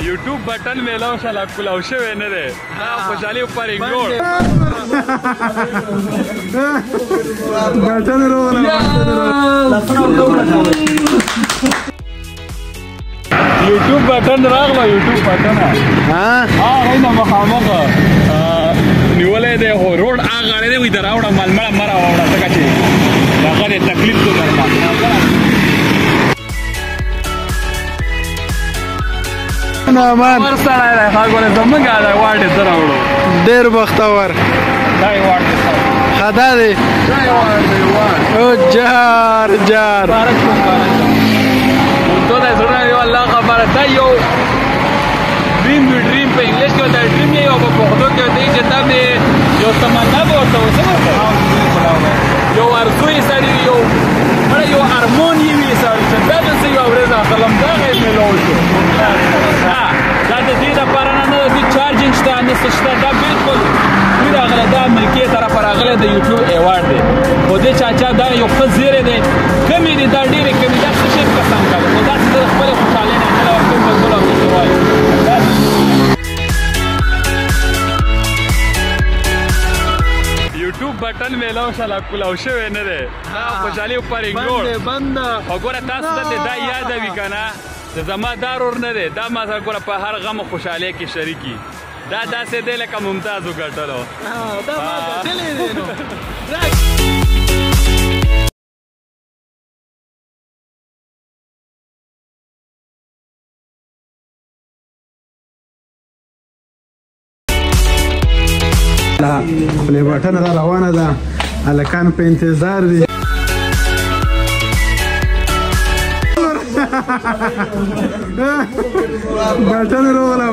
یوټیوب بټن میلاو شاله کولاو شوی نه دی خوشحالي پر انګور بټن روله یوټیوب بټن راغله یوټیوب بټن راینه مخامخ نیولې دی خو روډ هغه غاړې دی وي د راوړه ملمړه مه راوړه ځکه چې هغه د تکلیف دی درته ور سړی دی ښه ګوره زموږ دا ایوارډ یې څه راوړو ډېر بختور دا ایوارډ دی ښه دا دی دا ایوارډ دی ایوارډ او جار جار تو دا زړه یو الله خبره دا یو ډریم وي ډریم په انګلیش کې دا ډریم یې او په پښتو کې دی چې دا مې یو تمنا به ورته څه ورته یو ارزو یې سړي یو مړه یو ارمان یې وي سړي چې دا داسې یوه ورځ اخلم دغه یې میلاو شو دا د دې دپاره نه د چارجینګ شته نه څه شته دا بلکل دوی راغلی دا امریکې طرفه راغلی د یوټیوب ایوارډ دی خو دې چاچا دا یو ښه زیری دی کمې دي دا ډېرې کمې دا څه شی قسم کوي خو داسې زه د خپلې خوشحالۍ نه کله ورته بلکل او څه وایم یوټیوب بټن میلاو شاله کولاو شوی نه دی خوشحالي پر انګور خو ګوره تاسو ته دا یاد وي که نه د زما دا رور نه دی دا ما سره ګوره په هر غم او خوشحالۍ کې شریکي دا داسې دی لکه ممتاز وګټلو دا ما ګټلی دی نو پلی بټن را روانه ده هلکان په انتظار دي بټن روله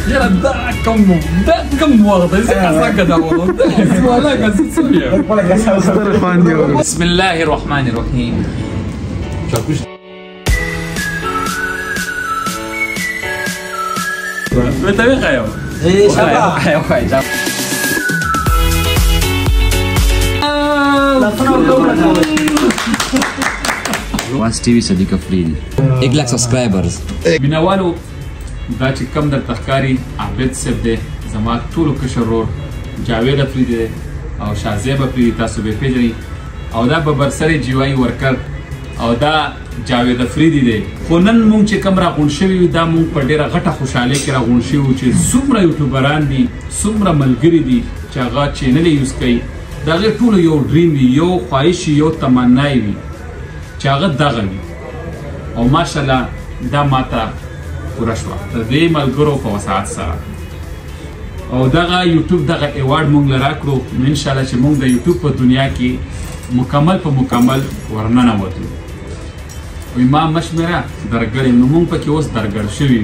یاره دا کم وخت دی څنګه دا وخت ولا کسویه ستر خوان دی بسم الله الرحمن الرحیم Vete bien, Jayo. Sí, Jayo. واس ټي وي صدیق افریدي 1 लाख سبسکرایبرز مینوالو دا چې کم در تخکاری عابد صاحب دی زما ټولو کشر ورور جاوید افریدي دی او شازیب افریدي تاسو به پیژنئ او دا ببرسر جیوایي ورکر او دا جاوید افریدي دی خو نن مونږ چې کم راغونډ شوي یو دا مونږ په ډېره غټه خوشحالۍ کې راغونډ شوي وو چې څومره یوټیوبران دي څومره ملګري دي چې هغه چینل یې یوز کوي د هغې ټولو یو ډریم وي یو خواهش یو تمنا یې وي چې هغه دغه وي او ماشاءالله دا ماته پوره شوه د دې ملګرو په وسعت سره او دغه یوټیوب دغه ایوارډ مونږ له راکړو نو انشاءالله چې مونږ د یوټیوب په دنیا کې مکمل په مکمل ورننوتو وی ما مشمره درګړې نو مونږ پکې اوس درګړ شوي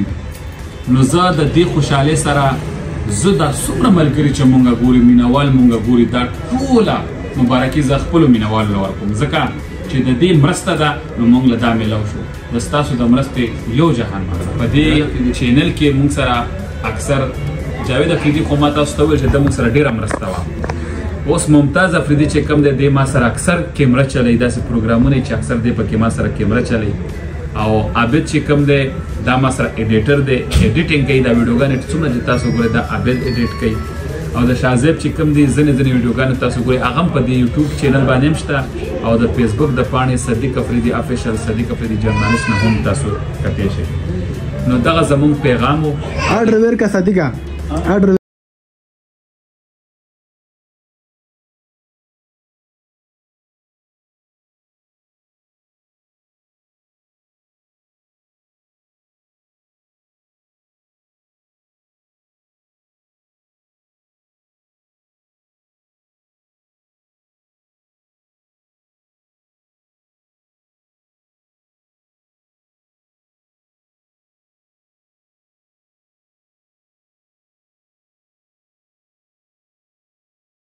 نو زه د دې خوشحالۍ سره زه دا څومره ملګري چې مونږ ګوري مینوال مونږ ګوري دا ټوله مبارکي زه خپلو مینوالو له ورکوم ځکه چې د دې مرسته ده نو مونږ له دا میلاو شو د ستاسو د مرستې یو جهان په دې چینل کې مونږ سره اکثر جاوید افریدي خو ما تاسو ته وویل چې د مونږ سره ډېره مرسته وه اوس ممتاز افریدي چې کوم دی دی ما سره اکثر کیمره چلی داسې پروګرامونه چې اکثر دی پکې ما سره کیمره چلی او عابد چې کوم دی دا ما سره ایډیټر دی ایډیټینګ کوي دا ویډیوګانې څومره چې تاسو ګورئ دا عابد ایډیټ کوي او د شازیب چې کوم دی ځینې ویډیوګانې تاسو ګورئ هغه هم په دې یوټیوب چینل باندې هم شته او د فیسبوک د پاڼې صدیق افریدي افیشل صدیق افریدي جرنالیست نه هم تاسو کتلی شئ نو دغه زموږ پیغام و آرډر ورکړه صدیقه آرډر